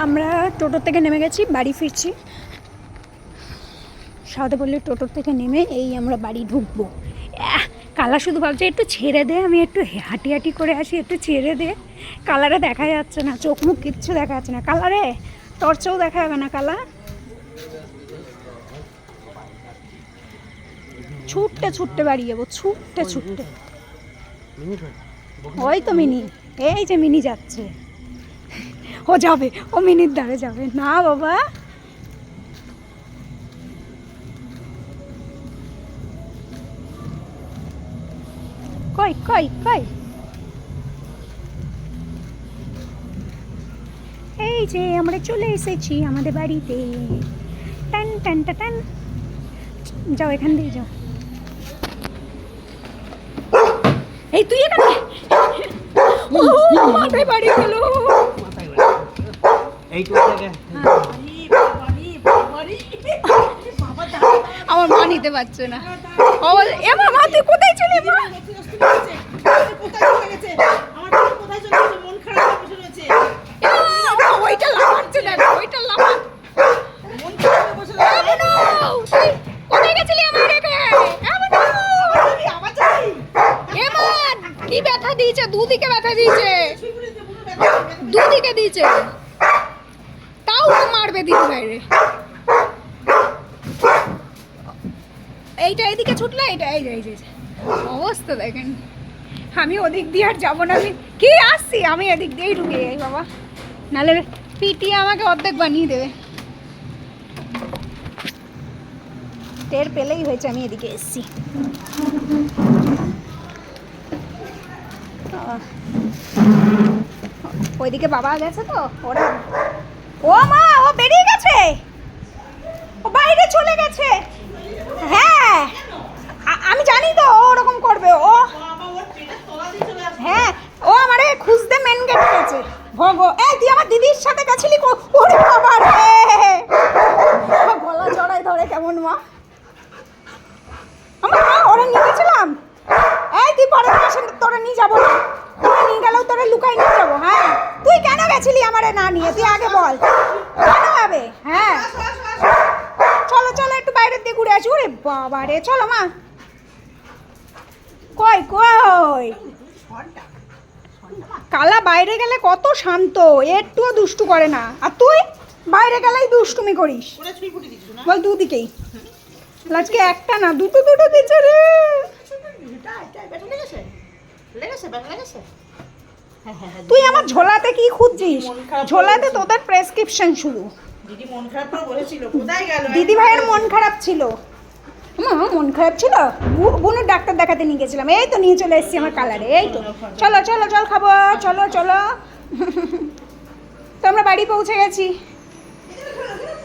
আমরা টোটোর থেকে নেমে গেছি, বাড়ি ফিরছি। সাথে বললে টোটোর থেকে নেমে এই আমরা বাড়ি ঢুকবো। কালা শুধু ভাবছে একটু ছেড়ে দে, আমি একটু হাঁটি হাঁটি করে আসি, একটু ছেড়ে দে। কালারে দেখা যাচ্ছে না, চোখ মুখ কিচ্ছু দেখা যাচ্ছে না। কালারে টর্চেও দেখা যাবে না। কালা ছুটতে ছুটতে বাড়ি যাবো, ছুটতে ছুটতে। ওই তো মিনি, এই যে মিনি যাচ্ছে। ও যাবে, ও মিনির দ্বারে যাবে না বাবা। কই কই কই, এই যে আমরা চলে এসেছি আমাদের বাড়িতে। টান টান টান, যাও এখান দিয়ে যাও। এই তুই এখানে, মাথায় বাড়ি গেল। আমার মা নিতে পারছে না। এবার মা তুই কোথায় চলে মা? ওইটা লাগাচ্ছে না, ওইটা লাগা। কোথায় গেছিলি আমার রেখে? কি ব্যথা দিয়েছে? দুদিকে ব্যথা দিয়েছে, দুদিকে দিয়েছে। তাও মারবে দিদি বাইরে। এইটা এদিকে ছুটলে, এইটা এই যে অবস্থা দেখেন। আমি ওদিক দিয়ে আর যাবো না, আমি কি আসছি, আমি এদিক দিয়েই ঢুকে যাই বাবা, নাহলে পিটিয়ে আমাকে অর্ধেক বানিয়ে দেবে। টের পেলেই হয়েছে আমি এদিকে এসছি। ওইদিকে বাবা গেছে তো, ওরা ও মা ও বেরিয়ে গেছে, ও বাইরে চলে গেছে। হ্যাঁ আমি জানি তো ও ওরকম করবে। ও হ্যাঁ, ও আমারে খুঁজতে মেন গেটে গেছে। ভগো এই তুই আমার দিদির সাথে গেছিলি? ওরে বাবা রে, গলা জড়াই ধরে কেমন মা। আমরা ওরা নিয়ে গেছিলাম। এই তুই পরের মাসে তোরা নিয়ে যাবো না, তোরা নিয়ে গেলেও তোরা লুকাই নিয়ে যাবো। হ্যাঁ তুই কেন গেছিলি আমারে না নিয়ে? তুই আগে বল কেন হবে? হ্যাঁ চলো চলো একটু বাইরের দিয়ে ঘুরে আসি। ওরে বাবা রে, চলো মা। কই কই কালা বাইরে গেলে কত শান্ত, একটুও দুষ্টু করে না। আর তুই বাইরে গেলেই দুষ্টুমি করিস। বল দুদিকেই, আজকে একটা না দুটো দুটো দিচ্ছে রে। তুই আমার ঝোলাতে কি খুঁজছিস? ঝোলাতে তোদের প্রেসক্রিপশন শুরু। দিদি ভাইয়ের মন খারাপ ছিল। মন খারাপ ছিল, বোনের ডাক্তার দেখাতে নিয়ে গেছিলাম। এই তো নিয়ে চলে এসেছি আমার কালারে। এই তো চলো চলো জল খাবো, চলো চলো। তো আমরা বাড়ি পৌঁছে গেছি।